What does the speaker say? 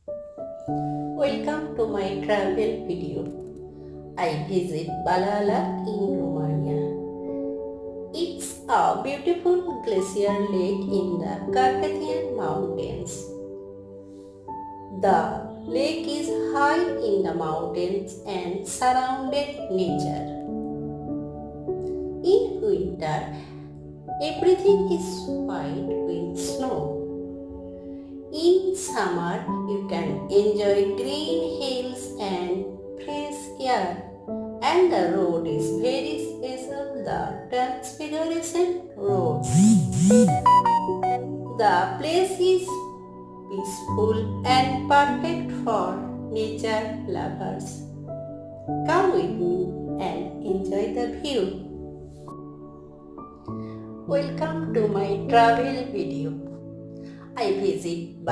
Welcome to my travel video. I visit Balala in Romania. It's a beautiful glacier lake in the Carpathian Mountains. The lake is high in the mountains and surrounded nature. In winter, everything is white with snow. In summer, you can enjoy green hills and fresh air. And the road is very special, the Transfiguration Road. The place is peaceful and perfect for nature lovers. Come with me and enjoy the view. Welcome to my travel video. I visit